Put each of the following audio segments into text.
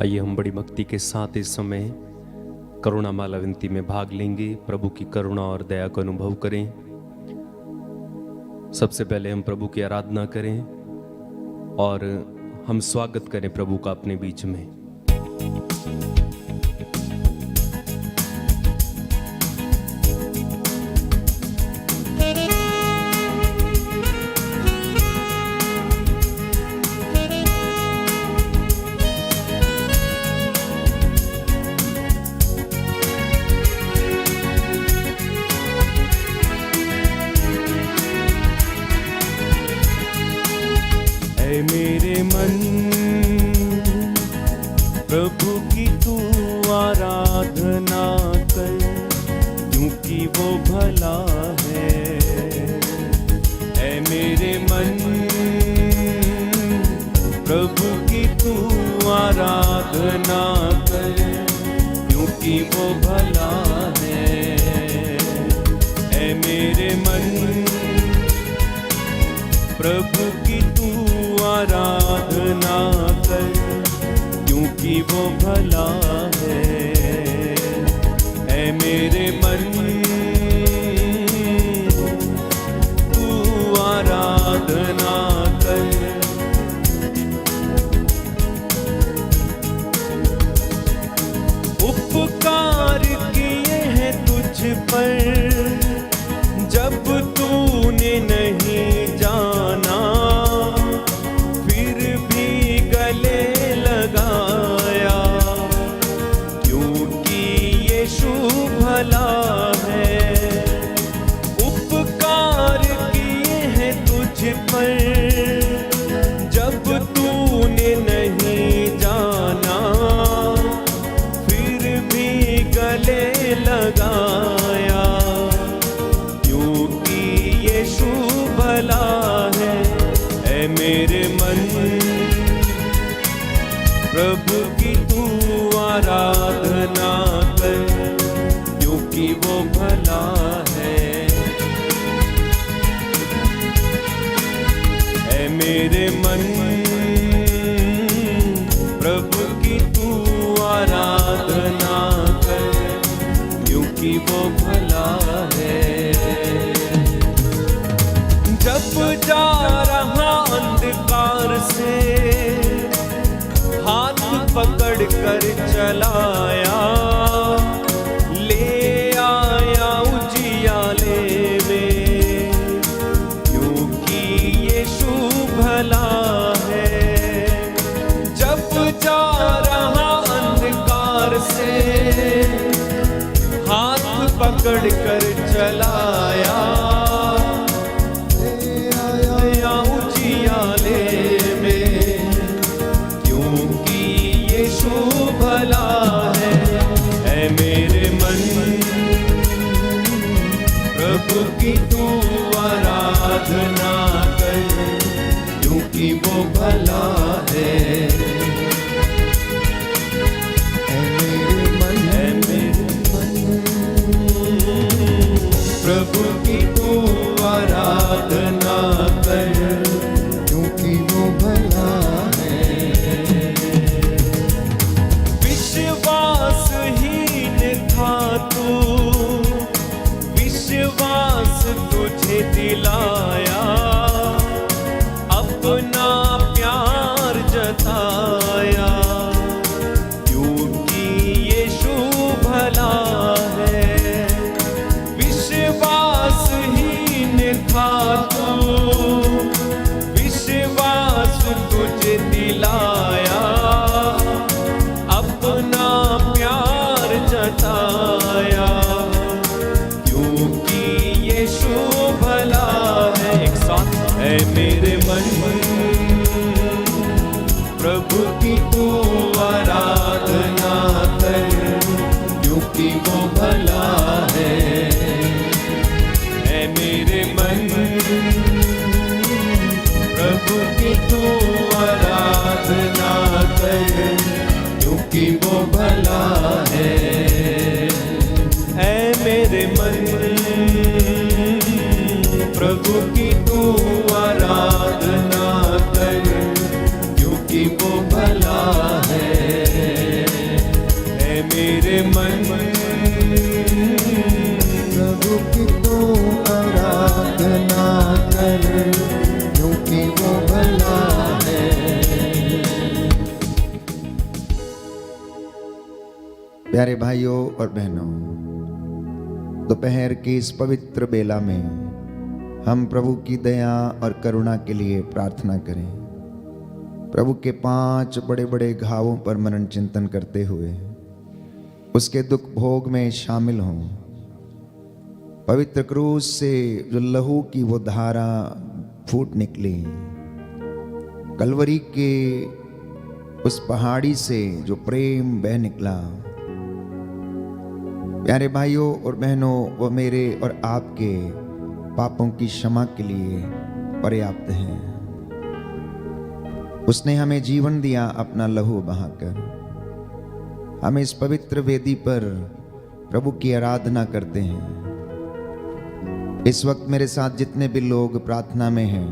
आइए हम बड़ी भक्ति के साथ इस समय करुणा माला विनती में भाग लेंगे। प्रभु की करुणा और दया को अनुभव करें। सबसे पहले हम प्रभु की आराधना करें और हम स्वागत करें प्रभु का अपने बीच में। मेरे मन प्रभु की तू आराधना कर, क्योंकि वो भला है। ऐ मेरे मन प्रभु की तू आराधना कर, क्योंकि वो भला है। ऐ मेरे मन प्रभु की तू आराधना कर, क्योंकि वो भला है। ऐ मेरे मन तू आराधना कर। उपकार किए हैं तुझ पर जब तूने नहीं जाना, फिर भी गले लगाया, क्योंकि यीशु भला है। उपकार किए हैं तुझ पर जब तूने नहीं जाना, फिर भी गले लगाया, क्योंकि यीशु भला है। ऐ मेरे मन प्रभु की तू आराधना कर, क्योंकि वो भला है। ऐ मेरे मन प्रभु की तू आराधना कर, क्योंकि वो भला है। जब जा रहा अंधकार से हाथ पकड़ कर चलाया, ले आया उजियाले में, क्योंकि यीशु भला है। जब जा रहा अंधकार से हाथ पकड़ कर चलाया, भला है। ऐ मेरे मन प्रभु की तू आराधना कर, क्योंकि वो भला है। ऐ मेरे मन प्रभु की तू आराधना कर, क्योंकि वो भला है। विश्वासहीन था तू, विश्वास तुझे दिलाया, अपना प्यार जताया, क्योंकि यीशु भला है। विश्वासहीन था तू, विश्वास तुझे दिलाया, अपना प्यार जताया, क्योंकि यीशु भला है। एक साथ है मेरे मन प्रभु की तू आराधना कर, क्योंकि वो भला है। है मेरे मन प्रभु की तू आराधना कर, क्योंकि वो भला है। ऐ मेरे मन प्रभु की तू आराधना कर, क्योंकि वो भला है। प्यारे भाइयों और बहनों, दोपहर की इस पवित्र बेला में हम प्रभु की दया और करुणा के लिए प्रार्थना करें। प्रभु के 5 बड़े बड़े घावों पर मनन चिंतन करते हुए उसके दुख भोग में शामिल हों। पवित्र क्रूस से जो लहू की वो धारा फूट निकली, कलवरी के उस पहाड़ी से जो प्रेम बह निकला, प्यारे भाइयों और बहनों, वो मेरे और आपके पापों की क्षमा के लिए पर्याप्त है। उसने हमें जीवन दिया अपना लहू बहाकर। हम इस पवित्र वेदी पर प्रभु की आराधना करते हैं। इस वक्त मेरे साथ जितने भी लोग प्रार्थना में हैं,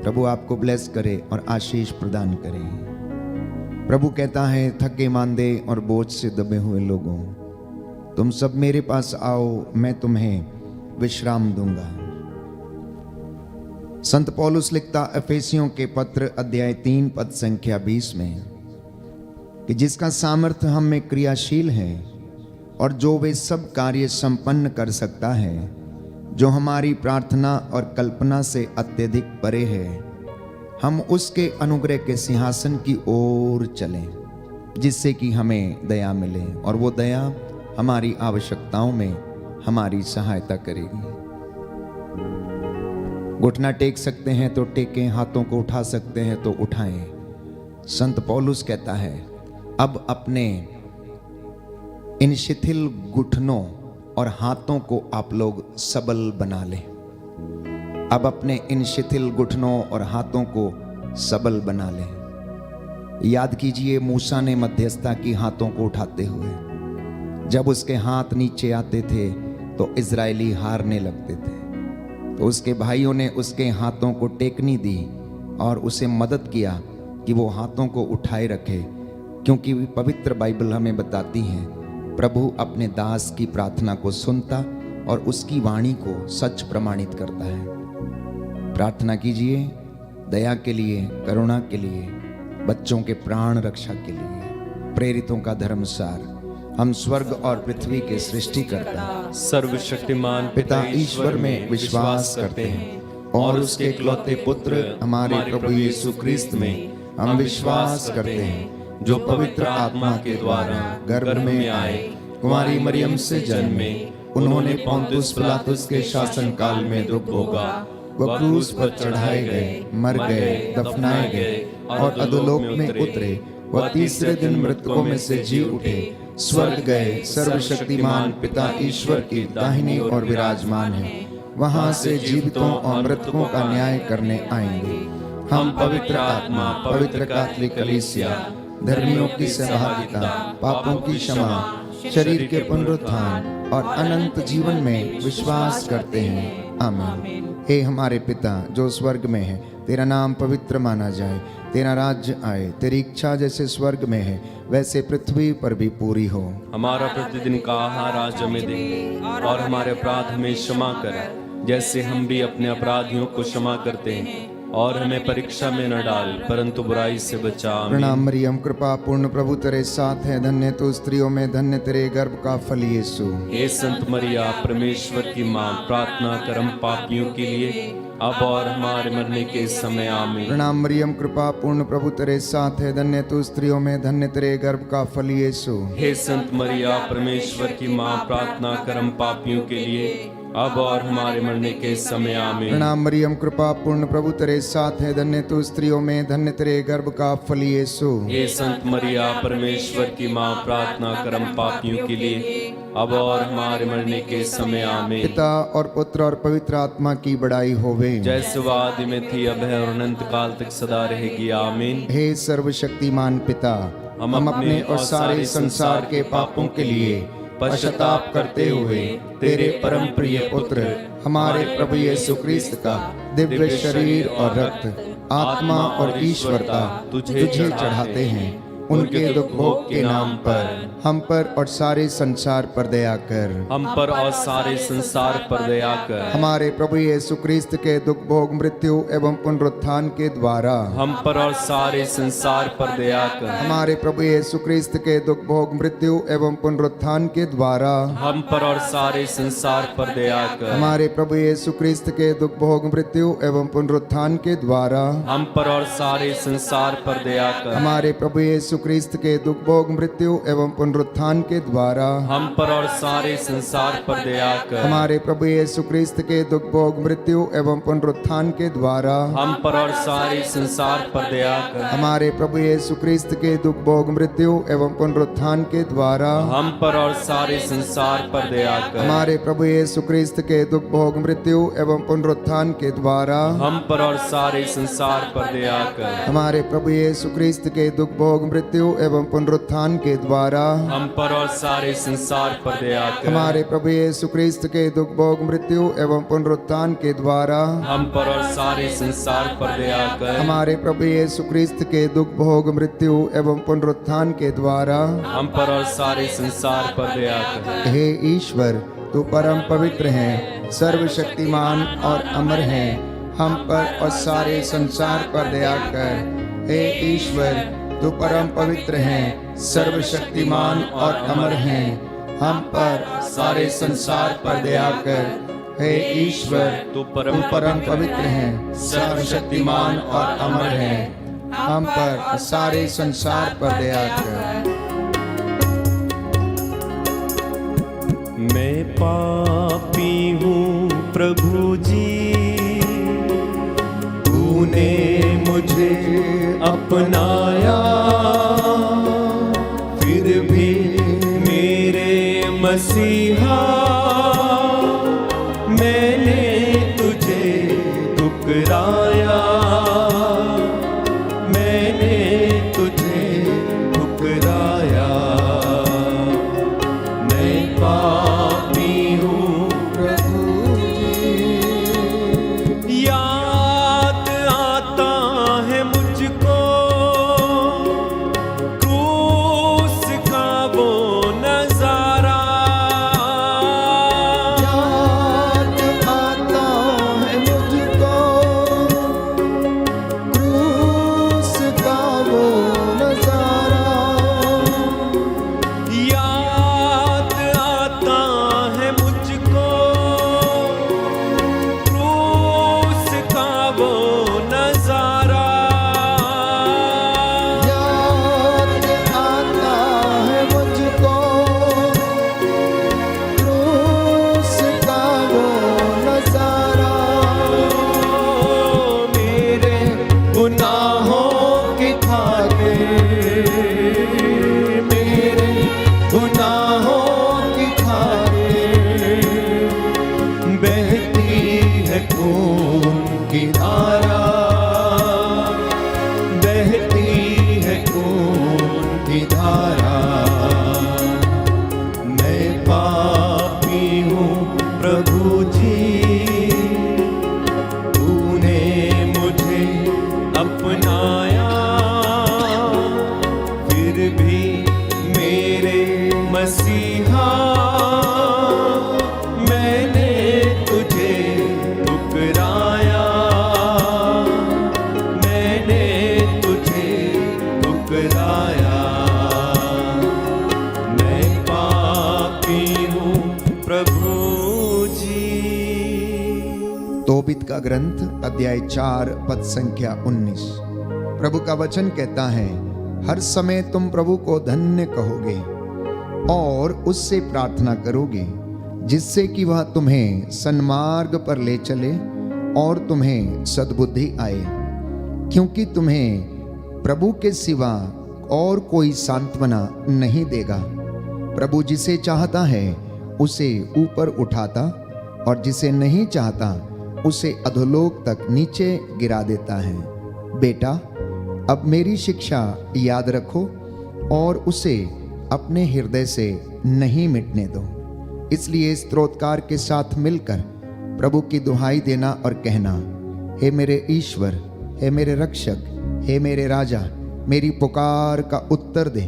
प्रभु आपको ब्लेस करे और आशीष प्रदान करे। प्रभु कहता है, थके मांदे और बोझ से दबे हुए लोगों, तुम सब मेरे पास आओ, मैं तुम्हें विश्राम दूंगा। संत पौलुस लिखता एफेसियों के पत्र अध्याय 3 पद संख्या 20 में कि जिसका सामर्थ्य हम में क्रियाशील है और जो वे सब कार्य संपन्न कर सकता है जो हमारी प्रार्थना और कल्पना से अत्यधिक परे है, हम उसके अनुग्रह के सिंहासन की ओर चलें, जिससे कि हमें दया मिले और वो दया हमारी आवश्यकताओं में हमारी सहायता करेगी। घुटना टेक सकते हैं तो टेकें, हाथों को उठा सकते हैं तो उठाएं। संत पौलुस कहता है, अब अपने इन शिथिल घुटनों और हाथों को आप लोग सबल बना लें। अब अपने इन शिथिल घुटनों और हाथों को सबल बना लें। याद कीजिए, मूसा ने मध्यस्थता की हाथों को उठाते हुए। जब उसके हाथ नीचे आते थे तो इजरायली हारने लगते थे, तो उसके भाइयों ने उसके हाथों को टेकनी दी और उसे मदद किया कि वो हाथों को उठाए रखे, क्योंकि पवित्र बाइबल हमें बताती है प्रभु अपने दास की प्रार्थना को सुनता और उसकी वाणी को सच प्रमाणित करता है। प्रार्थना कीजिए दया के लिए, करुणा के लिए, बच्चों के प्राण रक्षा के लिए। प्रेरितों का धर्मसार, हम स्वर्ग और पृथ्वी के सृष्टिकर्ता सर्वशक्तिमान पिता ईश्वर में विश्वास करते हैं और उसके इकलौते पुत्र हमारे प्रभु यीशु क्रिस्त में हम विश्वास करते हैं, जो पवित्र आत्मा के द्वारा गर्भ में आए, कुमारी मरियम से जन्मे, उन्होंने पोंतुस पिलातुस के शासन काल में दुख भोगा, वह क्रूस पर चढ़ाए गए, मर गए, दफनाए गए और अधोलोक में उतरे, वह तीसरे दिन मृतकों में से जी उठे, स्वर्ग गए, सर्वशक्तिमान पिता ईश्वर की दाहिनी ओर विराजमान है, वहां से जीवितों और मृतकों का न्याय करने आएंगे। हम पवित्र आत्मा, पवित्र कैथोलिक कलीसिया, धर्मियों की सहभागिता, पापों की क्षमा, शरीर के पुनरुत्थान और अनंत जीवन में विश्वास करते हैं। आमीन। हे हमारे पिता जो स्वर्ग में है, तेरा नाम पवित्र माना जाए, तेरा राज्य आए, तेरी इच्छा जैसे स्वर्ग में है वैसे पृथ्वी पर भी पूरी हो। हमारा प्रतिदिन का आहार आज हमें दे और हमारे अपराध हमें क्षमा कर, जैसे हम भी अपने अपराधियों को क्षमा करते हैं, और हमें परीक्षा में न डाल परंतु बुराई से बचा। प्रणाम मरियम, कृपा पूर्ण प्रभु तेरे साथ है, धन्य तू स्त्रियों में, धन्य तेरे गर्भ का फल यीशु। हे संत मरिया परमेश्वर की माँ, प्रार्थना कर हम पापियों के लिए अब और हमारे मरने के समय आमीन। प्रणाम मरियम, कृपा पूर्ण प्रभु तेरे साथ है, धन्य तू स्त्रियों में, धन्य तेरे गर्भ का फल यीशु। हे संत मरिया परमेश्वर की माँ, प्रार्थना कर हम पापियों के लिए अब और हमारे मरने के समय आमीन। प्रणाम मरियम, कृपा पूर्ण प्रभु तेरे साथ है, धन्य तू स्त्रियों में, धन्य तेरे गर्भ का फल यीशु। हे संत मरिया परमेश्वर की माँ, प्रार्थना कर हम पापियों के लिए अब और हमारे मरने के समय आमीन। पिता और पुत्र और पवित्र आत्मा की बड़ाई होवे, जैसे वो आदि में थी, अब है और अनंत काल तक सदा रहेगी आमीन। हे सर्वशक्तिमान पिता, हम अपने और सारे संसार के पापों के लिए पश्चाताप करते हुए तेरे परम प्रिय पुत्र हमारे प्रभु यीशु क्रिस्त का दिव्य शरीर और रक्त, आत्मा और ईश्वरता तुझे चढ़ाते हैं। उनके दुख भोग के नाम पर हम पर और सारे संसार पर दया कर। हम पर और सारे संसार पर दया कर। हमारे प्रभु यीशु क्रिस्त के दुख भोग मृत्यु एवं पुनरुत्थान के द्वारा हम पर और सारे संसार पर दया कर। हमारे प्रभु यीशु क्रिस्त के दुख भोग मृत्यु एवं पुनरुत्थान के द्वारा हम पर और सारे संसार पर दया कर। हमारे प्रभु यीशु क्रिस्त के दुख भोग मृत्यु एवं पुनरुत्थान के द्वारा हम पर और सारे संसार पर दया कर। हमारे प्रभु यीशु क्रिस्त के दुख भोग मृत्यु एवं पुनरुत्थान के द्वारा हम पर और सारे संसार पर दया कर। हमारे प्रभु यीशु क्रिस्त के दुख भोग मृत्यु एवं पुनरुत्थान के द्वारा हम पर और सारे संसार पर दया कर। हमारे प्रभु यीशु क्रिस्त के दुख भोग मृत्यु एवं पुनरुत्थान के द्वारा हम पर और सारे संसार पर दया कर। हमारे प्रभु यीशु क्रिस्त के दुख भोग मृत्यु एवं पुनरुत्थान के द्वारा हम पर और सारे संसार पर दया कर। हमारे प्रभु यीशु क्रिस्त के दुख भोग मृत्यु एवं पुनरुत्थान के द्वारा हम पर और सारे संसार पर दया कर। हमारे प्रभु यीशु क्रिस्त के दुख भोग मृत्यु एवं पुनरुत्थान के द्वारा हम पर और सारे संसार पर दया कर। हमारे प्रभु यीशु क्रिस्त के दुख भोग मृत्यु एवं पुनरुत्थान के द्वारा हम पर और सारे संसार पर दया कर। हे ईश्वर, तू परम पवित्र है, सर्वशक्तिमान और अमर है, हम पर और सारे संसार पर दया कर। हे ईश्वर, तू परम पवित्र है, सर्वशक्तिमान और अमर है, हम पर सारे संसार पर दया कर। हे ईश्वर, तू परम पवित्र है, सर्वशक्तिमान और अमर है, हम पर सारे संसार पर दया कर। मैं पापी हूँ प्रभु जी, तूने मुझे अपनाया, फिर भी मेरे मसीहा मैंने तुझे ठुकराया, मैंने तुझे ठुकराया। मैं पापी हूँ प्रभु जी, याद आता है मुझको क्रूस का वो नजारा, याद आता है मुझको क्रूस का वो नजारा, याद आता है मुझको क्रूस का वो नजारा, याद आता है मुझको क्रूस का वो नजारा। मेरे गुनाहों की खातिर, मेरे गुनाहों की खातिर बहती है खून की धारा, बहती है खून की धारा। मैं पापी हूँ प्रभु जी, तूने मुझे अपनाया, फिर भी मेरे मसीहा मैंने तुझे ठुकराया, मैंने तुझे ठुकराया। मैं पापी हूँ प्रभु जी। तोबित का ग्रंथ अध्याय 4 पद संख्या 19। प्रभु का वचन कहता है, हर समय तुम प्रभु को धन्य कहोगे और उससे प्रार्थना करोगे, जिससे कि वह तुम्हें सन्मार्ग पर ले चले और तुम्हें सद्बुद्धि आए, क्योंकि तुम्हें प्रभु के सिवा और कोई सांत्वना नहीं देगा। प्रभु जिसे चाहता है उसे ऊपर उठाता और जिसे नहीं चाहता उसे अधोलोक तक नीचे गिरा देता है। बेटा, अब मेरी शिक्षा याद रखो और उसे अपने हृदय से नहीं मिटने दो। इसलिए स्तोत्रकार के साथ मिलकर प्रभु की दुहाई देना और कहना, हे मेरे ईश्वर, हे मेरे रक्षक, हे मेरे राजा, मेरी पुकार का उत्तर दे।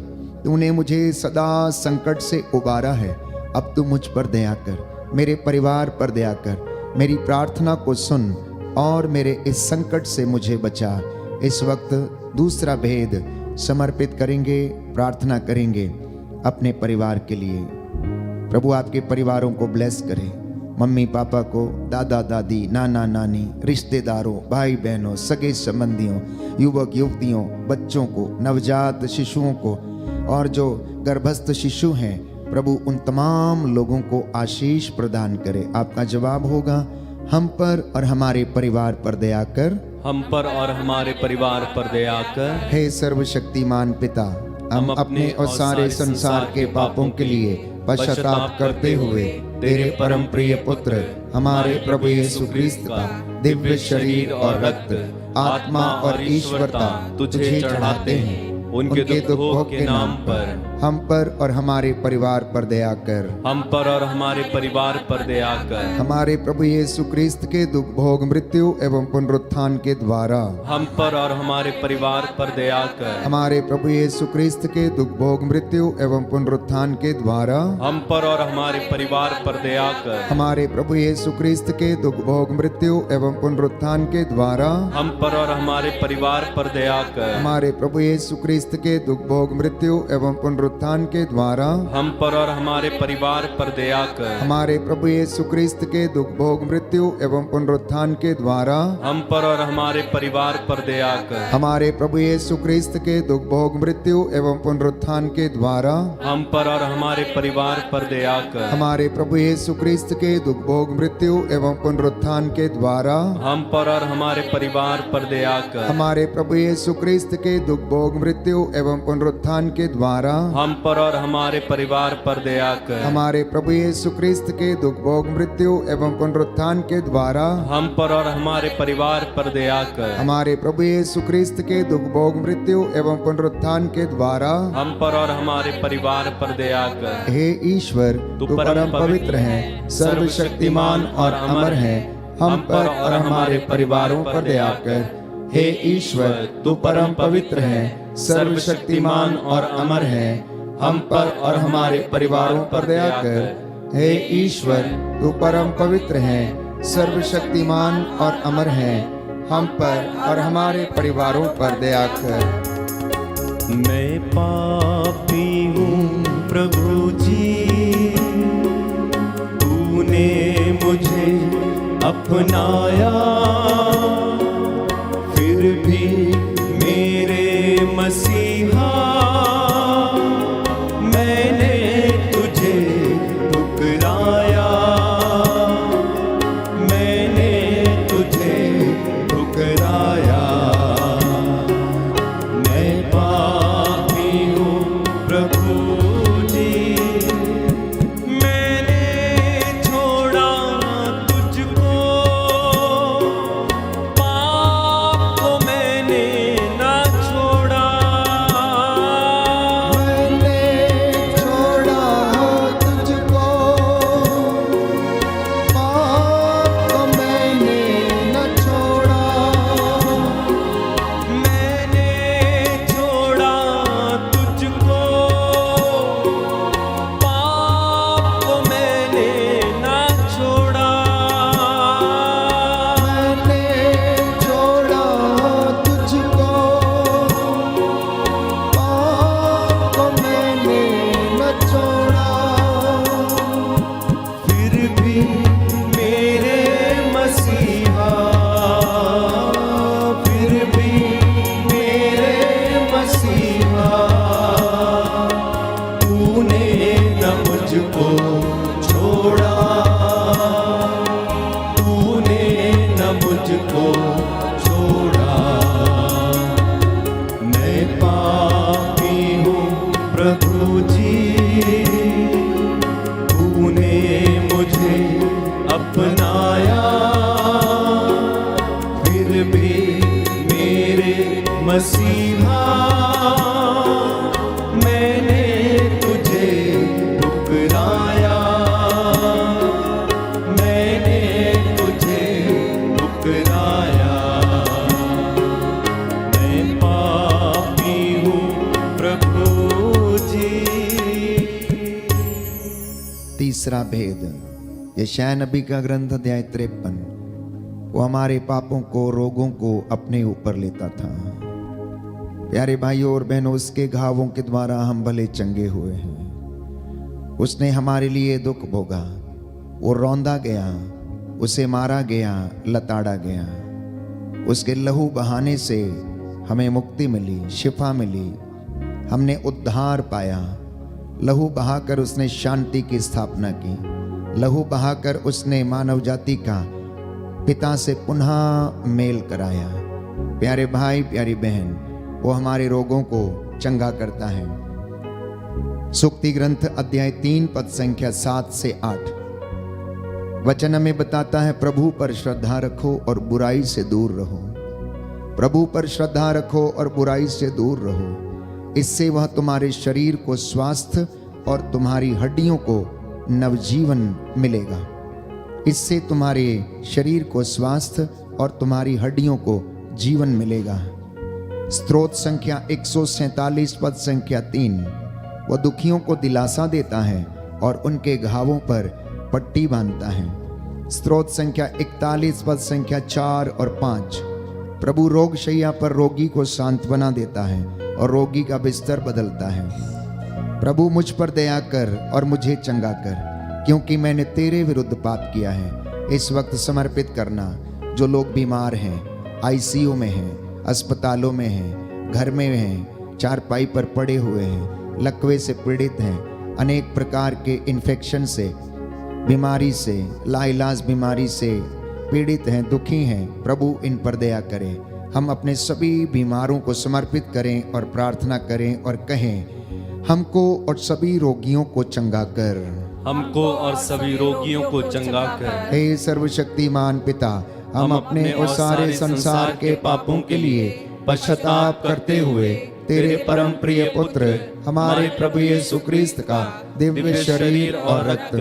तूने मुझे सदा संकट से उबारा है, अब तू मुझ पर दया कर, मेरे परिवार पर दया कर, मेरी प्रार्थना को सुन और मेरे इस संकट से मुझे बचा। इस वक्त दूसरा भेद समर्पित करेंगे, प्रार्थना करेंगे अपने परिवार के लिए। प्रभु आपके परिवारों को ब्लेस करे, मम्मी पापा को, दादा दादी, नाना नानी, रिश्तेदारों, भाई बहनों, सगे संबंधियों, युवक युवतियों, बच्चों को, नवजात शिशुओं को और जो गर्भस्थ शिशु हैं, प्रभु उन तमाम लोगों को आशीष प्रदान करे। आपका जवाब होगा, हम पर और हमारे परिवार पर दया कर, हम पर और हमारे परिवार पर दया कर। हे सर्वशक्तिमान पिता, हम अपने और सारे संसार के पापों के लिए पश्चाताप करते हुए तेरे परम प्रिय पुत्र हमारे प्रभु यीशु ख्रीस्त का दिव्य शरीर और रक्त, आत्मा और ईश्वरता तुझे चढ़ाते हैं। उनके दुख भोग के नाम पर हम पर और हमारे परिवार पर दया कर, हम पर और हमारे परिवार पर दया कर। हमारे प्रभु यीशु ख्रीस्त के दुख भोग मृत्यु एवं पुनरुत्थान के द्वारा हम पर और हमारे परिवार पर दया कर। हमारे प्रभु यीशु ख्रीस्त के दुख भोग मृत्यु एवं पुनरुत्थान के द्वारा हम पर और हमारे परिवार पर दया कर। हमारे प्रभु यीशु ख्रीस्त के दुख भोग मृत्यु एवं पुनरुत्थान के द्वारा हम पर और हमारे परिवार पर दया कर। हमारे प्रभु यीशु ख्रीस्त के दुख भोग मृत्यु एवं पुनरुत्थान के द्वारा हम पर और हमारे परिवार पर दया कर। हमारे प्रभु यीशु ख्रीस्त के दुख भोग मृत्यु एवं पुनरुत्थान के द्वारा हम पर और हमारे परिवार पर दया कर। हमारे प्रभु यीशु ख्रीस्त के दुख भोग मृत्यु एवं पुनरुत्थान के द्वारा हम पर और हमारे परिवार पर दया कर। हमारे प्रभु यीशु ख्रीस्त के दुख भोग मृत्यु एवं पुनरुत्थान के द्वारा हम पर और हमारे परिवार पर दया कर। हमारे प्रभु यीशु ख्रीस्त के दुख भोग मृत्यु एवं पुनरुत्थान के द्वारा हम पर और हमारे परिवार पर दया कर। हमारे प्रभु यीशु ख्रीस्त के दुख भोग मृत्यु एवं पुनरुत्थान के द्वारा हम पर और हमारे परिवार पर दया कर। हमारे प्रभु यीशु ख्रीस्त के दुख भोग मृत्यु एवं पुनरुत्थान के द्वारा हम पर और हमारे परिवार पर दया कर। हे ईश्वर, तू परम पवित्र है, सर्वशक्तिमान और अमर है, हम पर और हमारे परिवारों पर दया कर। हे ईश्वर, तू परम पवित्र है, सर्वशक्तिमान और अमर है, हम पर और हमारे परिवारों पर दया कर। हे ईश्वर, तू परम पवित्र है, सर्वशक्तिमान और अमर है, हम पर और हमारे परिवारों पर दया कर। मैं पापी हूँ प्रभु जी, तूने मुझे अपनाया, फिर भी मेरे मसीहा मैंने तुझे ठुकराया, मैंने तुझे ठुकराया। मैं पापी हूँ प्रभु जी, मैंने छोड़ा तुझको, पाप को मैंने ना छोड़ा, मैंने छोड़ा तुझको, पाप को मैंने न छोड़ा, मैंने छोड़ा तुझको, पाप को मैंने ना छोड़ा, मैंने छोड़ा तुझको, पाप को मैंने न छोड़ा, फिर भी मेरे मसीहा, फिर भी मेरे मसीहा, तूने न मुझको छोड़ा, तूने न मुझको छोड़ा। मैं पापी हूँ प्रभु जी, तूने मुझे अपनाया, फिर भी मेरे मसीहा मैंने तुझे ठुकराया, मैंने तुझे ठुकराया। मैं पापी तीसरा भेद, यशायाह नबी का ग्रंथ अध्याय 53, वो हमारे पापों को, रोगों को अपने ऊपर लेता था। प्यारे भाइयों और बहनों, उसके घावों के द्वारा हम भले चंगे हुए हैं। उसने हमारे लिए दुख भोगा, वो रौंदा गया, उसे मारा गया, लताड़ा गया। उसके लहू बहाने से हमें मुक्ति मिली, शिफा मिली, हमने उद्धार पाया। लहू बहाकर उसने शांति की स्थापना की। लहू बहाकर उसने मानव जाति का पिता से पुनः मेल कराया। प्यारे भाई, प्यारी बहन, वो हमारे रोगों को चंगा करता है। सूक्ति ग्रंथ अध्याय 3 पद संख्या 7 से 8 वचन हमें बताता है, प्रभु पर श्रद्धा रखो और बुराई से दूर रहो। प्रभु पर श्रद्धा रखो और बुराई से दूर रहो, इससे वह तुम्हारे शरीर को स्वास्थ्य और तुम्हारी हड्डियों को नवजीवन मिलेगा। इससे तुम्हारे शरीर को स्वास्थ्य और तुम्हारी हड्डियों को जीवन मिलेगा। स्तोत्र संख्या 147 पद संख्या 3, वह दुखियों को दिलासा देता है और उनके घावों पर पट्टी बांधता है। स्तोत्र संख्या 41 पद संख्या 4 और 5, प्रभु रोग शैया पर रोगी को सांत्वना देता है और रोगी का बिस्तर बदलता है। प्रभु मुझ पर दया कर और मुझे चंगा कर, क्योंकि मैंने तेरे विरुद्ध पाप किया है। इस वक्त समर्पित करना, जो लोग बीमार हैं, आईसीयू में हैं, अस्पतालों में हैं, घर में हैं, चारपाई पर पड़े हुए हैं, लकवे से पीड़ित हैं, अनेक प्रकार के इन्फेक्शन से, बीमारी से, लाइलाज बीमारी से पीड़ित हैं, दुखी हैं, प्रभु इन पर दया करें। हम अपने सभी बीमारों को समर्पित करें और प्रार्थना करें और कहें, हमको और सभी रोगियों को चंगा कर, हमको और सभी रोगियों को चंगा कर। हे सर्वशक्तिमान पिता, हम अपने और सारे संसार के पापों के लिए पश्चाताप करते हुए तेरे परम प्रिय पुत्र हमारे प्रभु यीशु क्रिस्त का दिव्य शरीर और रक्त,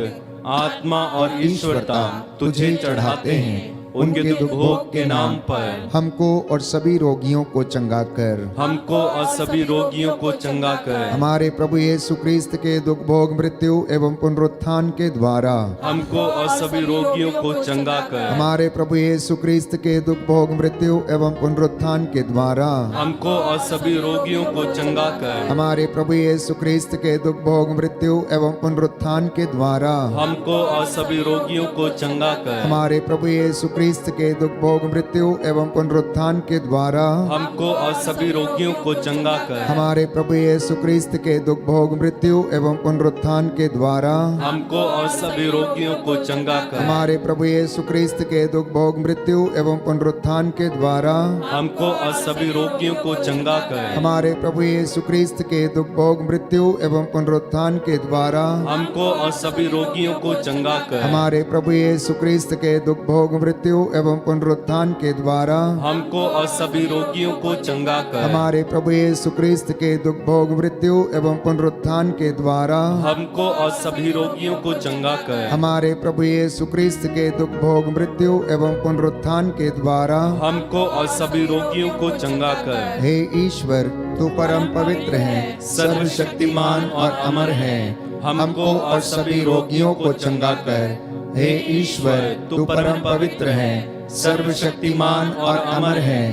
आत्मा और ईश्वरता तुझे चढ़ाते हैं। उनके दुख भोग के नाम पर हमको और सभी रोगियों को चंगा कर, हमको और सभी रोगियों को चंगा कर। हमारे प्रभु यीशु क्रिस्त के दुख भोग, मृत्यु एवं पुनरुत्थान के द्वारा हमको और सभी रोगियों को चंगा कर। हमारे प्रभु यीशु क्रिस्त के दुख भोग, मृत्यु एवं पुनरुत्थान के द्वारा हमको और सभी रोगियों को चंगा कर। हमारे प्रभु यीशु क्रिस्त के दुख भोग, मृत्यु एवं पुनरुत्थान के द्वारा हमको और सभी रोगियों को चंगा कर। हमारे प्रभु यीशु क्रिस्त के दुख भोग, मृत्यु एवं पुनरुत्थान के द्वारा हमको और सभी रोगियों को चंगा कर। हमारे प्रभु यीशु क्रिस्त के दुख भोग, मृत्यु एवं पुनरुत्थान के द्वारा हमको और सभी रोगियों को चंगा कर। हमारे प्रभु यीशु क्रिस्त के दुख भोग, मृत्यु एवं पुनरुत्थान के द्वारा हमको और सभी रोगियों को चंगा कर। हमारे प्रभु यीशु क्रिस्त के दुख भोग, मृत्यु एवं पुनरुत्थान के द्वारा हमको और सभी रोगियों को चंगा कर। हमारे प्रभु यीशु क्रिस्त के दुख भोग, मृत्यु एवं पुनरुत्थान के द्वारा हमको और सभी रोगियों को चंगा कर। हमारे प्रभु यीशु क्रिस्त के दुख भोग, मृत्यु एवं पुनरुत्थान के द्वारा हमको और सभी रोगियों को चंगा कर। हमारे प्रभु यीशु क्रिस्त के दुख भोग, मृत्यु एवं पुनरुत्थान के द्वारा हमको और सभी रोगियों को चंगा कर। हे ईश्वर, तू परम पवित्र है, सर्वशक्तिमान और अमर है, हमको और सभी रोगियों को चंगा कर। हे ईश्वर, तू परम पवित्र है, सर्वशक्तिमान और अमर है,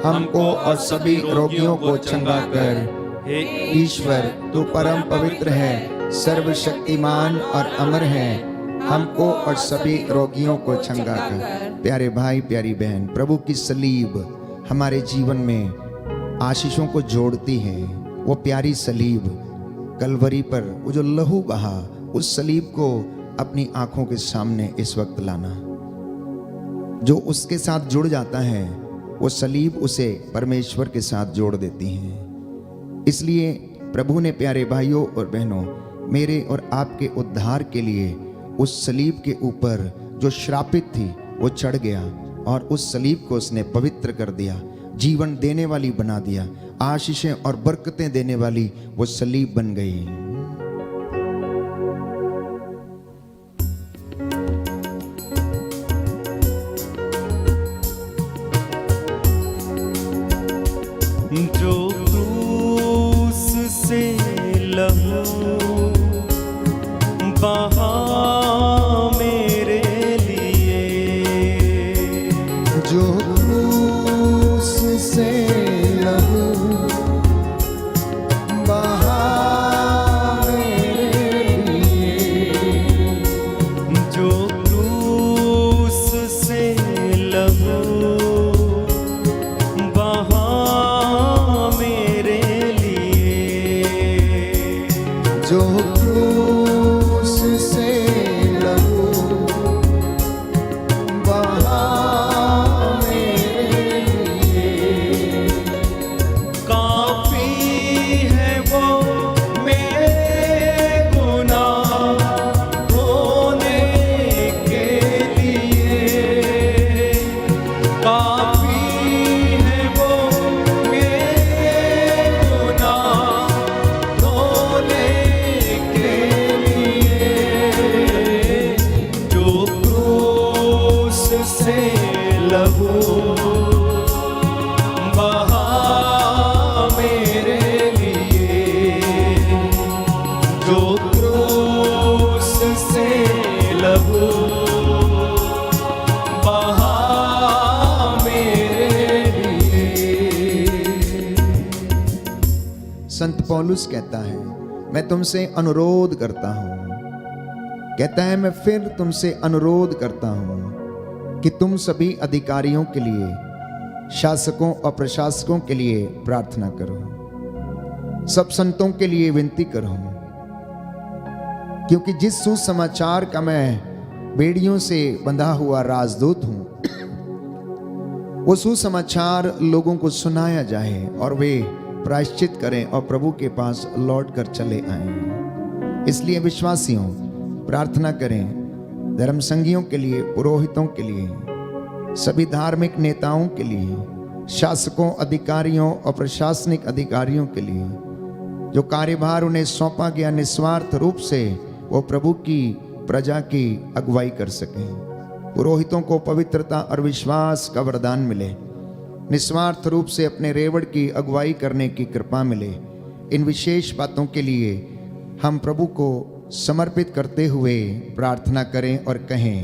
हमको और सभी रोगियों को चंगा कर। हे ईश्वर, तू परम पवित्र है, सर्वशक्तिमान और अमर है, हमको और सभी रोगियों को चंगा कर। प्यारे भाई, प्यारी बहन, प्रभु की सलीब हमारे जीवन में आशीषों को जोड़ती है। वो प्यारी सलीब कलवरी पर, वो जो लहू बहा, उस सलीब को अपनी आंखों के सामने इस वक्त लाना। जो उसके साथ जुड़ जाता है, वो सलीब उसे परमेश्वर के साथ जोड़ देती है। इसलिए प्रभु ने, प्यारे भाइयों और बहनों, मेरे और आपके उद्धार के लिए उस सलीब के ऊपर जो श्रापित थी वो चढ़ गया और उस सलीब को उसने पवित्र कर दिया, जीवन देने वाली बना दिया, आशीषें और बरकतें देने वाली वो सलीब बन गई। जो क्रूस से लहू बहा जो क्रूस से लहू बहा मेरे लिए, काफी है वो मेरे गुनाह धोने के लिए, काफी है वो मेरे गुनाह धोने के लिए, जो क्रूस से लहू बहा मेरे लिए, जो क्रूस से लहू बहा मेरे लिए। संत पौलुस कहता है, मैं तुमसे अनुरोध करता हूं, कहता है मैं फिर तुमसे अनुरोध करता हूं कि तुम सभी अधिकारियों के लिए, शासकों और प्रशासकों के लिए प्रार्थना करो, सब संतों के लिए विनती करो, क्योंकि जिस सुसमाचार का मैं बेड़ियों से बंधा हुआ राजदूत हूं, वो सुसमाचार लोगों को सुनाया जाए और वे प्रायश्चित करें और प्रभु के पास लौट कर चले आएं। इसलिए विश्वासियों प्रार्थना करें, धर्म संघियों के लिए, पुरोहितों के लिए, सभी धार्मिक नेताओं के लिए, शासकों, अधिकारियों और प्रशासनिक अधिकारियों के लिए, जो कार्यभार उन्हें सौंपा गया निस्वार्थ रूप से वो प्रभु की प्रजा की अगुवाई कर सकें। पुरोहितों को पवित्रता और विश्वास का वरदान मिले, निस्वार्थ रूप से अपने रेवड़ की अगुवाई करने की कृपा मिले। इन विशेष बातों के लिए हम प्रभु को समर्पित करते हुए प्रार्थना करें और कहें,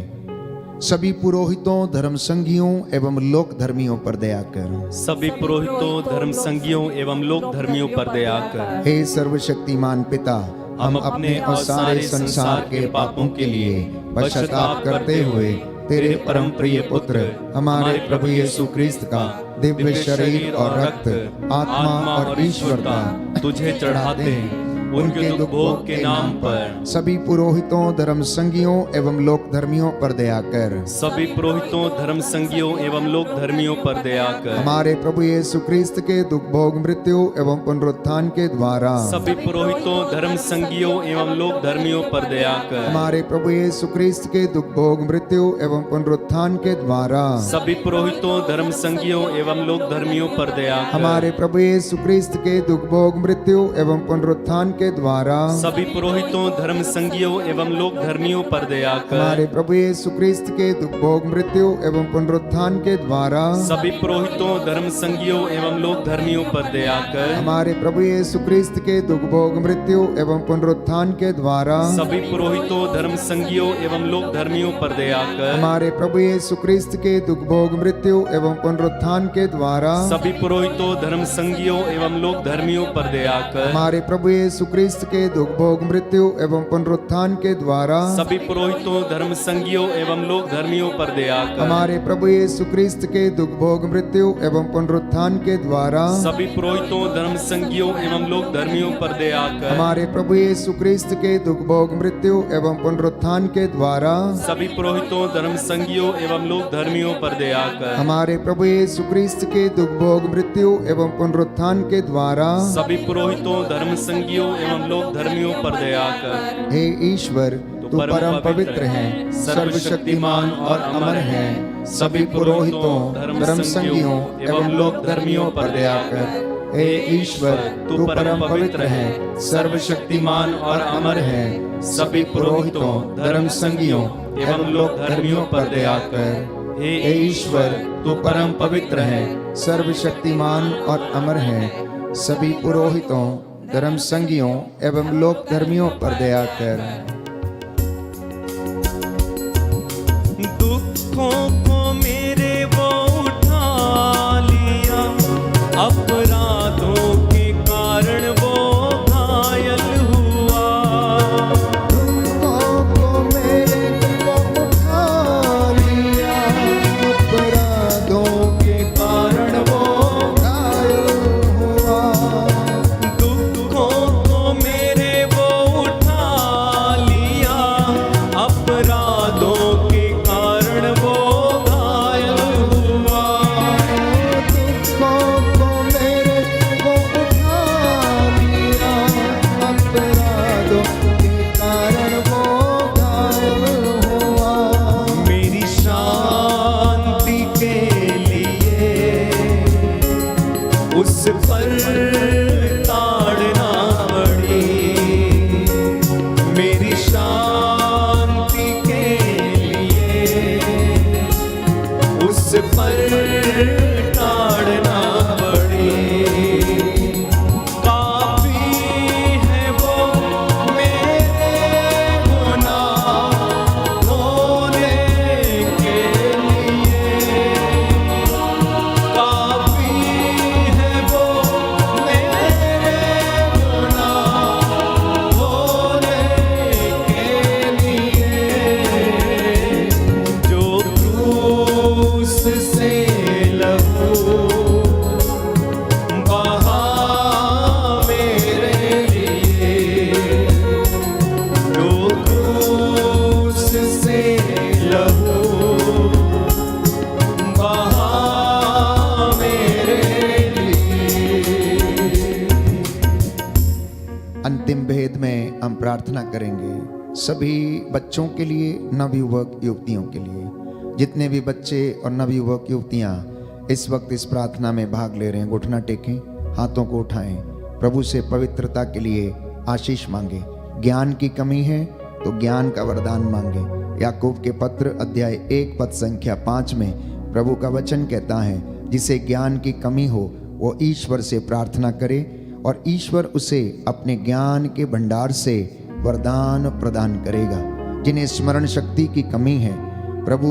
सभी पुरोहितों, धर्म संघियों एवं लोक धर्मियों पर दया कर। सभी पुरोहितों, धर्म संघियों एवं लोक धर्मियों पर दया कर। हे सर्वशक्तिमान पिता, हम अपने और सारे संसार के पापों के लिए पश्चाताप करते हुए तेरे परम प्रिय पुत्र हमारे प्रभु यीशु क्रिस्त का दिव्य शरीर और रक्त, आत्मा और ईश्वरता तुझे चढ़ाते हैं उनके दुख भोग के नाम पर। सभी पुरोहितों, धर्म संघियों एवं लोक धर्मियों पर दया कर। सभी पुरोहितों, धर्म संघियों एवं लोक धर्मियों पर दया कर। हमारे प्रभु यीशु क्रिस्त के दुख भोग, मृत्यु एवं पुनरुत्थान के द्वारा सभी पुरोहितों, धर्म संघियों एवं लोक धर्मियों पर दया कर। हमारे प्रभु यीशु क्रिस्त के दुख भोग, मृत्यु एवं पुनरुत्थान के द्वारा सभी पुरोहितों, धर्म संघियों एवं लोक धर्मियों पर दया कर। हमारे प्रभु यीशु क्रिस्त के दुख भोग, मृत्यु एवं पुनरुत्थान के द्वारा सभी पुरोहितों, धर्म संघियों एवं लोक धर्मियों पर दया कर। हमारे प्रभु यीशु क्रिस्त के दुख भोग, मृत्यु एवं पुनरुत्थान के द्वारा सभी पुरोहितों, धर्म संघियों एवं लोक धर्मियों पर दया कर। हमारे प्रभु यीशु क्रिस्त के दुख भोग, मृत्यु एवं पुनरुत्थान के द्वारा सभी पुरोहितों, धर्म संघियों एवं लोक धर्मियों पर दया कर। हमारे प्रभु यीशु क्रिस्त के दुख भोग, मृत्यु एवं पुनरुत्थान के द्वारा सभी पुरोहितों, धर्म संघियों एवं लोक धर्मियों पर दया कर। हमारे प्रभु यीशु क्रिस्त के दुख भोग, मृत्यु एवं पुनरुत्थान के द्वारा सभी पुरोहितों, धर्म संघियों एवं लोक धर्मियों पर दया कर। हमारे प्रभु यीशु क्रिस्त के दुख भोग, मृत्यु एवं पुनरुत्थान के द्वारा सभी पुरोहितों, धर्म संघियों एवं लोक धर्मियों पर दया कर। हमारे प्रभु यीशु क्रिस्त के दुख भोग, मृत्यु एवं पुनरुत्थान के द्वारा सभी पुरोहितों, धर्म संघियों एवं लोक धर्मियों पर दया कर। हमारे प्रभु यीशु क्रिस्त के दुख भोग, मृत्यु एवं पुनरुत्थान के द्वारा सभी पुरोहितों, धर्म संघियों एवं लोक धर्मियों पर दया कर। हे ईश्वर, तू परम पवित्र है, सर्वशक्तिमान और अमर है। सभी पुरोहितों, धर्म संघियों एवं लोक धर्मियों पर दया कर। हे ईश्वर, तू परम पवित्र है, सर्वशक्तिमान और अमर है। सभी पुरोहितों, धर्म संघियों एवं लोक धर्मियों पर दया कर। हे ईश्वर, तू परम पवित्र है, सर्वशक्तिमान और अमर है। सभी पुरोहितों, धर्म संघियों एवं लोक धर्मियों पर दया कर। दुखों को मेरे वो उठा लिया, अपराधों के कारण वो घायल हुआ। दुखों को मेरे वो उठा लिया, अपराधों के कारण वो घायल हुआ। दुखों को मेरे वो हम प्रार्थना करेंगे सभी बच्चों के लिए, नवयुवक युवतियों के लिए। जितने भी बच्चे और नवयुवक युवतियां इस वक्त इस प्रार्थना में भाग ले रहे हैं, घुटना टेकें, हाथों को उठाएं, प्रभु से पवित्रता के लिए आशीष मांगे। ज्ञान की कमी है तो ज्ञान का वरदान मांगे। याकूब के पत्र अध्याय 1 पद संख्या 5 में प्रभु का वचन कहता है, जिसे ज्ञान की कमी हो वो ईश्वर से प्रार्थना करे और ईश्वर उसे अपने ज्ञान के भंडार से वरदान प्रदान करेगा। जिन्हें स्मरण शक्ति की कमी है, प्रभु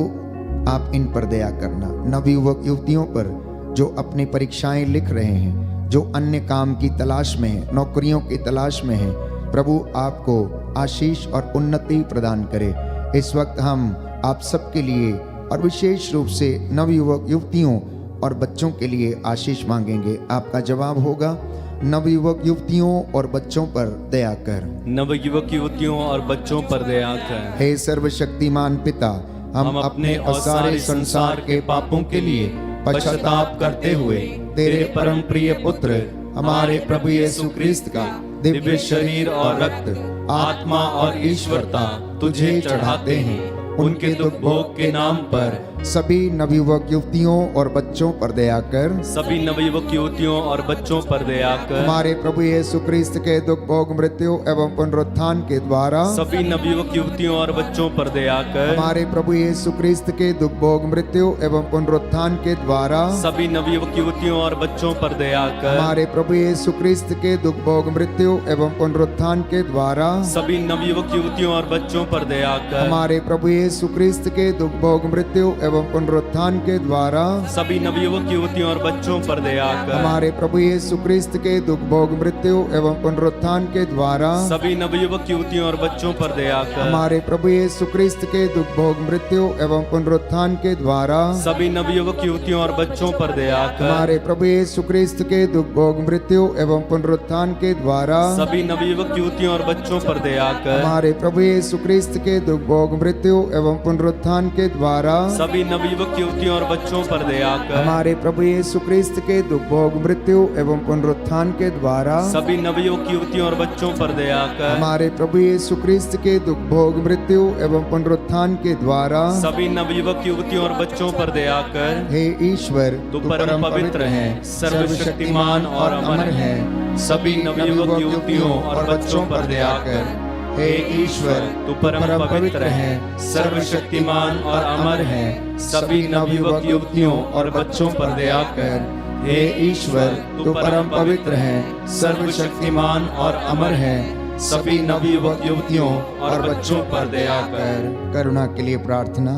आप इन पर दया करना। नवयुवक युवतियों पर जो अपनी परीक्षाएं लिख रहे हैं, जो अन्य काम की तलाश में है, नौकरियों की तलाश में है, प्रभु आपको आशीष और उन्नति प्रदान करे। इस वक्त हम आप सबके लिए और विशेष रूप से नवयुवक युवतियों और बच्चों के लिए आशीष मांगेंगे। आपका जवाब होगा, नवयुवक युवतियों और बच्चों पर दया कर। नवयुवक युवतियों और बच्चों पर दया कर। हे सर्वशक्तिमान पिता, हम अपने और सारे संसार के पापों के लिए पश्चाताप करते हुए तेरे परम प्रिय पुत्र हमारे प्रभु यीशु क्रिस्त का दिव्य शरीर और रक्त, आत्मा और ईश्वरता तुझे चढ़ाते हैं। उनके दुख भोग के नाम पर सभी नवयुवक युवतियों और बच्चों पर दया कर। सभी नवयुवक युवतियों और बच्चों पर दया कर। हमारे प्रभु यीशु क्रिस्त के दुख भोग मृत्यु एवं पुनरुत्थान के द्वारा सभी नवयुवक युवतियों और बच्चों पर दया कर। हमारे प्रभु यीशु क्रिस्त के दुख भोग मृत्यु एवं पुनरुत्थान के द्वारा सभी नवयुवक युवतियों और बच्चों पर दया कर। हमारे प्रभु यीशु क्रिस्त के दुख भोग मृत्यु एवं पुनरुत्थान के द्वारा सभी नवयुवक युवतियों और बच्चों पर दया कर। हमारे प्रभु यीशु क्रिस्त के दुख भोग मृत्यु एवं पुनरुत्थान के द्वारा सभी नवयुवक युवतियों और बच्चों पर दया कर। हमारे प्रभु यीशु क्रिस्त के दुख भोग मृत्यु एवं पुनरुत्थान के द्वारा सभी नवयुवक युवतियों और बच्चों पर दया कर। हमारे प्रभु यीशु क्रिस्त के दुख भोग मृत्यु एवं पुनरुत्थान के द्वारा सभी नवयुवक युवतियों और बच्चों पर दया कर। हमारे प्रभु यीशु क्रिस्त के दुख भोग मृत्यु एवं पुनरुत्थान के द्वारा सभी नवयुवक युवतियों और बच्चों पर दया कर। हमारे प्रभु यीशु क्रिस्त के दुख भोग मृत्यु एवं पुनरुत्थान के द्वारा सभी नवयुवक युवतियों और बच्चों पर दया कर। हमारे प्रभु यीशु क्रिस्त के दुख भोग मृत्यु एवं पुनरुत्थान के द्वारा सभी नवयुवक युवतियों और बच्चों पर दया कर। हमारे प्रभु यीशु क्रिस्त के दुख भोग मृत्यु एवं पुनरुत्थान के द्वारा सभी नवयुवक युवतियों और बच्चों पर दया कर। हे ईश्वर, तू परम पवित्र है, सर्वशक्तिमान और अमर है। सभी नवयुवक युवतियों और बच्चों पर दया कर। हे ईश्वर, तू परम पवित्र है, सर्वशक्तिमान और अमर है। सभी नवयुवक युवतियों और बच्चों पर दया कर। हे ईश्वर, तू परम पवित्र है, सर्वशक्तिमान और अमर है। सभी नवयुवक युवतियों और बच्चों पर दया कर। करुणा के लिए प्रार्थना।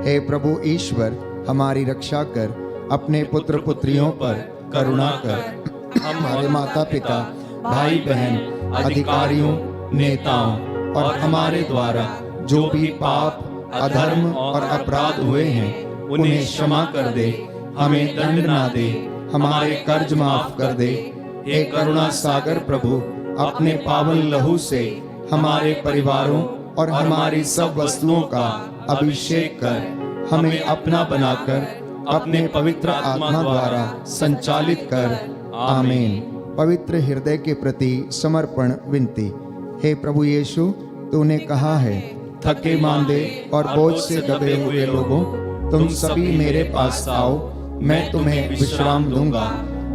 हे प्रभु ईश्वर, हमारी रक्षा कर, अपने पुत्र पुत्रियों पर करुणा कर। हमारे माता पिता, भाई बहन, अधिकारियों, नेताओं और हमारे द्वारा जो भी पाप, अधर्म और अपराध हुए हैं, उन्हें क्षमा कर दे, हमें दंड ना दे, हमारे कर्ज माफ कर दे। हे करुणा सागर प्रभु, अपने पावन लहू से हमारे परिवारों और हमारी सब वस्तुओं का अभिषेक कर, हमें अपना बनाकर अपने पवित्र आत्मा द्वारा संचालित कर। आमीन। पवित्र हृदय के प्रति समर्पण विनती। हे प्रभु यीशु, तूने कहा है, थके मांदे और बोझ से दबे हुए लोगों, तुम सभी मेरे पास आओ, मैं तुम्हें विश्राम दूंगा।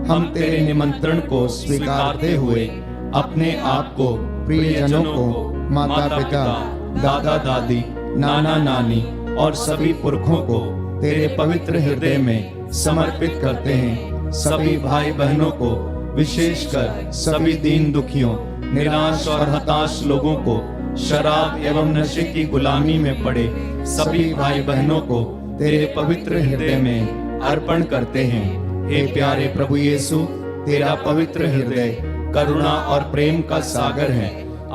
हम तेरे निमंत्रण को स्वीकारते हुए अपने आप को, प्रियजनों को, माता पिता, दादा दादी, नाना नानी और सभी पुरखों को तेरे पवित्र हृदय में समर्पित करते हैं। सभी भाई बहनों को, विशेषकर सभी दीन दुखियों, निराश और हताश लोगों को, शराब एवं नशे की गुलामी में पड़े सभी भाई बहनों को तेरे पवित्र हृदय में अर्पण करते हैं। हे प्यारे प्रभु यीशु, तेरा पवित्र हृदय करुणा और प्रेम का सागर है।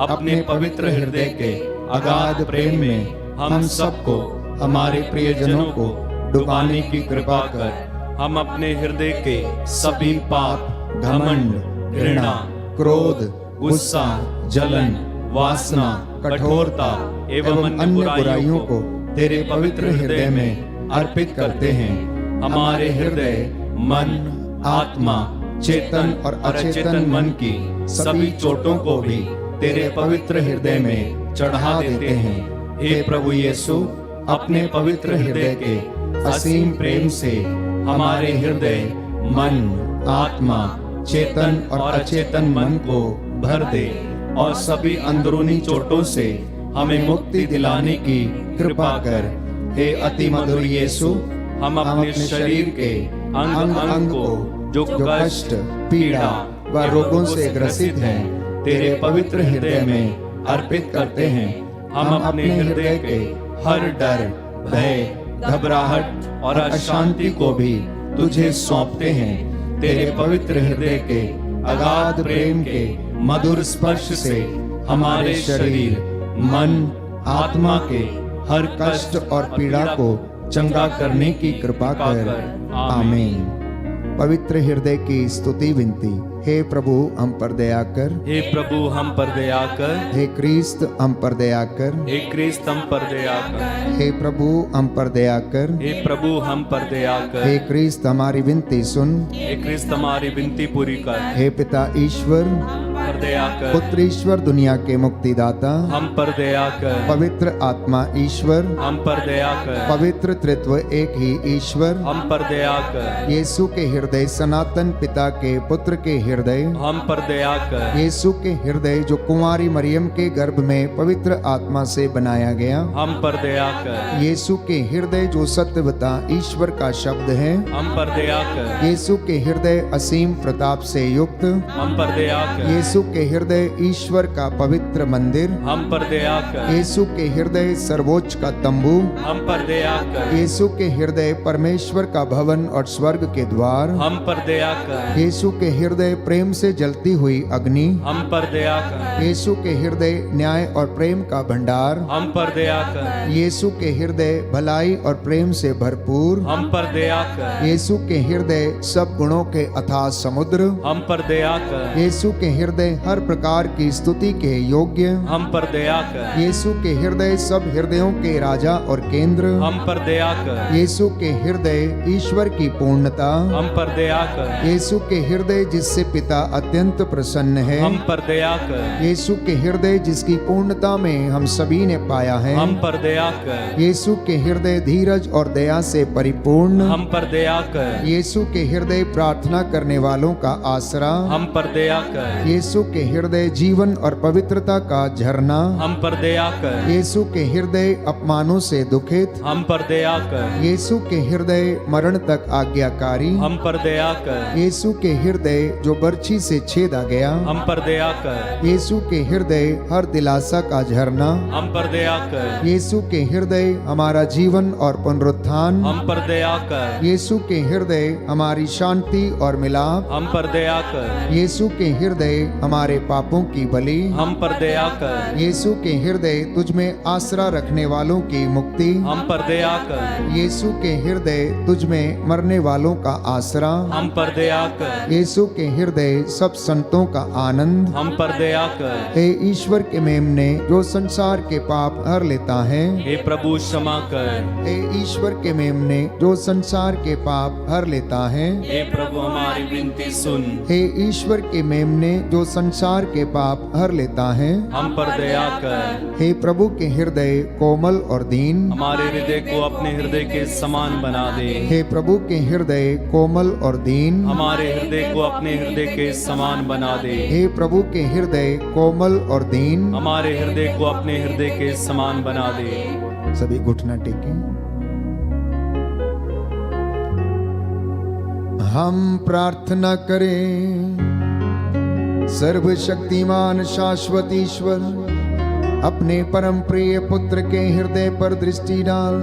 अपने पवित्र हृदय के अगाध प्रेम में हम सबको, हमारे प्रियजनों को डुबाने की कृपा कर। हम अपने हृदय के सभी पाप, घमंड, घृणा, क्रोध, गुस्सा, जलन, वासना, कठोरता एवं अन्य बुराइयों को तेरे पवित्र हृदय में अर्पित करते हैं। हमारे हृदय, मन, आत्मा, चेतन और अचेतन मन की सभी चोटों को भी तेरे पवित्र हृदय में चढ़ा देते हैं। हे प्रभु यीशु, अपने पवित्र हृदय के असीम प्रेम से हमारे हृदय, मन, आत्मा, चेतन और अचेतन मन को भर दे और सभी अंदरूनी चोटों से हमें मुक्ति दिलाने की कृपा कर। हे अति मधुर यीशु, हम अपने शरीर के अंग अंग को जो कष्ट, पीड़ा व रोगों से ग्रसित हैं, तेरे पवित्र हृदय में अर्पित करते हैं। हम अपने हृदय के हर डर, भय, घबराहट और अशांति को भी तुझे सौंपते हैं। तेरे पवित्र हृदय के अगाध प्रेम के मधुर स्पर्श से हमारे शरीर, मन, आत्मा के हर कष्ट और पीड़ा को चंगा करने की कृपा कर। आमीन। पवित्र हृदय की स्तुति विनती। हे प्रभु हम पर दया कर। हे प्रभु हम पर दया कर। हे क्रिस्त हम पर दया कर। हे क्रिस्त हम पर दया कर। हे प्रभु हम पर दया कर। हे प्रभु हम पर दया कर। हे क्रिस्त हमारी विनती सुन। हे क्रिस्त हमारी विनती पूरी कर। हे पिता ईश्वर, पर दया कर। पुत्र ईश्वर, दुनिया के मुक्तिदाता, हम पर दया कर। पवित्र आत्मा ईश्वर, हम पर दया कर। पवित्र त्रित्व एक ही ईश्वर, हम पर दया कर। यीशु के हृदय, सनातन पिता के पुत्र के हृदय, हम पर दया कर। यीशु के हृदय जो कुंवारी मरियम के गर्भ में पवित्र आत्मा से बनाया गया, हम पर दया कर। यीशु के हृदय जो सत्यवता ईश्वर का शब्द है, हम पर दया कर। यीशु के हृदय असीम प्रताप से युक्त, हम पर दया कर। यीशु के हृदय ईश्वर का पवित्र मंदिर, हम पर दया कर। यीशु के हृदय सर्वोच्च का तंबू, हम पर दया कर। यीशु के हृदय परमेश्वर का भवन और स्वर्ग के द्वार, हम पर दया कर। यीशु के हृदय प्रेम से जलती हुई अग्नि, हम पर दया कर। यीशु के हृदय न्याय और प्रेम का भंडार, हम पर दया कर। यीशु के हृदय भलाई और प्रेम से भरपूर, हम पर दया कर। यीशु के हृदय सब गुणों के अथाह समुद्र, हम पर दया कर। यीशु के हृदय हर प्रकार की स्तुति के योग्य, हम पर दया कर। यीशु के हृदय सब हृदयों के राजा और केंद्र, हम पर दया कर। यीशु के हृदय ईश्वर की पूर्णता, हम पर दया कर। यीशु के हृदय जिससे पिता अत्यंत प्रसन्न है, हम पर दया कर। यीशु के हृदय जिसकी पूर्णता में हम सभी ने पाया है, हम पर दया कर। यीशु के हृदय धीरज और दया से परिपूर्ण, हम पर दया कर। यीशु के हृदय प्रार्थना करने वालों का आसरा, हम पर दया कर। यीशु के हृदय जीवन और पवित्रता का झरना, हम पर दया कर। यीशु के हृदय अपमानों से दुखित, हम पर दया कर। यीशु के हृदय मरण तक आज्ञाकारी, हम पर दया कर। यीशु के हृदय जो बर्छी से छेदा गया, हम पर दया कर। यीशु के हृदय हर दिलासा का झरना, हम पर दया कर। यीशु के हृदय हमारा जीवन और पुनरुत्थान, हम पर दया कर। यीशु के हृदय हमारी शांति और मिलाप, हम पर दया कर। यीशु के हृदय हमारे पापों की बलि, हम पर दया कर। यीशु के हृदय तुझ में आसरा रखने वालों की मुक्ति, हम पर दया कर। यीशु के हृदय तुझ में मरने वालों का आसरा, हम पर दया कर। यीशु के हृदय सब संतों का आनंद, हम पर दया कर। हे ईश्वर के मेमने जो संसार के पाप हर लेता है, हे प्रभु क्षमा कर। हे ईश्वर के मेमने जो संसार के पाप हर लेता है, हे प्रभु हमारी विनती सुन। हे ईश्वर के मेमने जो संसार के पाप हर लेता है, हम पर दया कर। हे प्रभु के हृदय कोमल और दीन, हमारे हृदय को अपने हृदय के समान बना दे। हे प्रभु के हृदय कोमल और दीन, हमारे हृदय को अपने हृदय के समान बना दे। हे प्रभु के हृदय कोमल और दीन, हमारे हृदय को अपने हृदय के समान बना दे। सभी घुटना टेकें। हम प्रार्थना करें, सर्वशक्तिमान शाश्वत ईश्वर, अपने परम प्रिय पुत्र के हृदय पर दृष्टि डाल,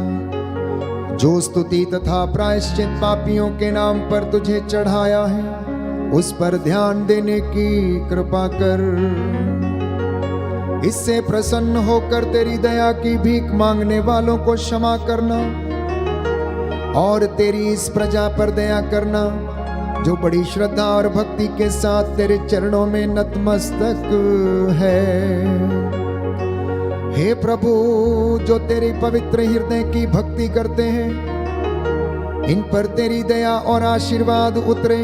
जो स्तुति तथा प्रायश्चित पापियों के नाम पर तुझे चढ़ाया है, उस पर ध्यान देने की कृपा कर। इससे प्रसन्न होकर तेरी दया की भीख मांगने वालों को क्षमा करना और तेरी इस प्रजा पर दया करना जो बड़ी श्रद्धा और भक्ति के साथ तेरे चरणों में नतमस्तक है। हे प्रभु, जो तेरी पवित्र हृदय की भक्ति करते हैं, इन पर तेरी दया और आशीर्वाद उतरे।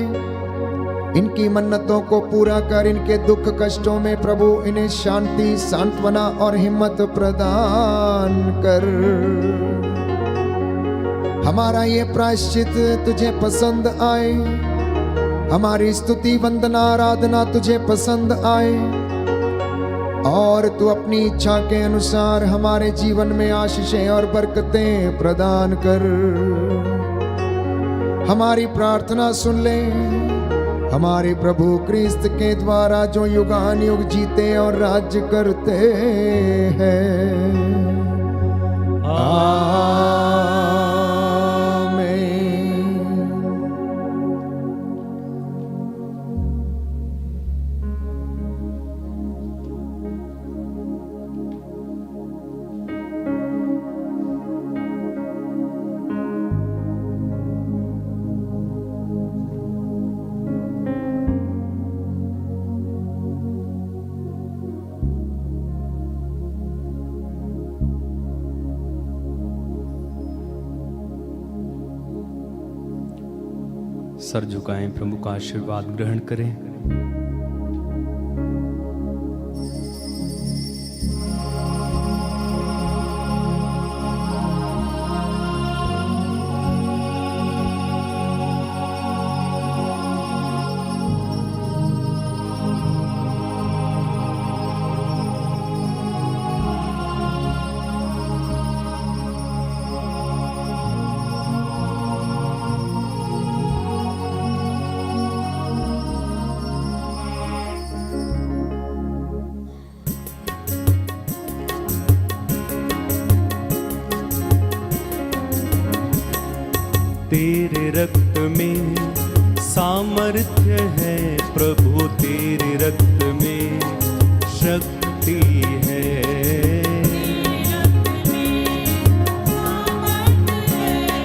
इनकी मन्नतों को पूरा कर, इनके दुख कष्टों में प्रभु इन्हें शांति, सांत्वना और हिम्मत प्रदान कर। हमारा ये प्रायश्चित तुझे पसंद आए, हमारी स्तुति, वंदना, आराधना तुझे पसंद आए और तू अपनी इच्छा के अनुसार हमारे जीवन में आशीषें और बरकतें प्रदान कर। हमारी प्रार्थना सुन ले, हमारे प्रभु क्रिस्त के द्वारा जो युगान युग जीते और राज्य करते हैं। आमीन। सर झुकाएं, प्रभु का आशीर्वाद ग्रहण करें। तेरे रक्त में सामर्थ्य है प्रभु, तेरे रक्त में शक्ति है।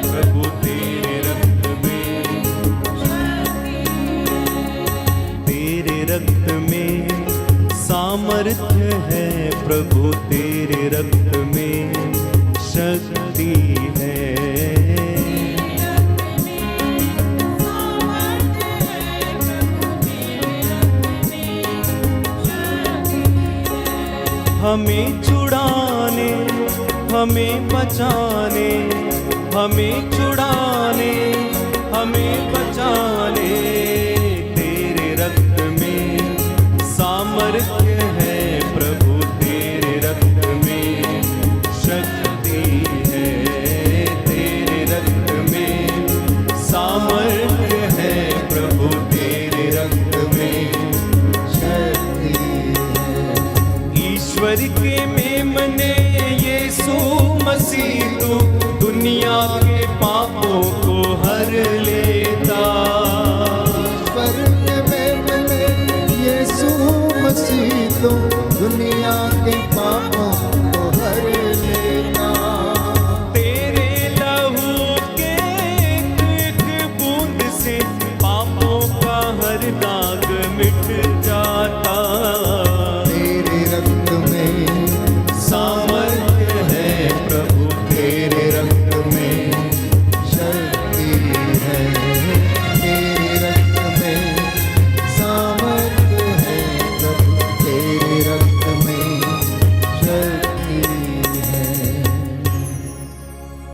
प्रभु तेरे रक्त में, तेरे रक्त में सामर्थ्य है प्रभु, तेरे रक्त में शक्ति है। हमें छुड़ाने, हमें बचाने, हमें छुड़ाने, हमें बचाने, तेरे रक्त में सामर्थ्य है प्रभु, तेरे रक्त में शक्ति है। तेरे रक्त में सामर्थ्य है प्रभु, तेरे रक्त में शक्ति है। ईश्वर के मेमने यीशु मसीह तू दुनिया के पापों को हर लेता। ईश्वर के मेमने यीशु मसीह तो दुनिया के पाप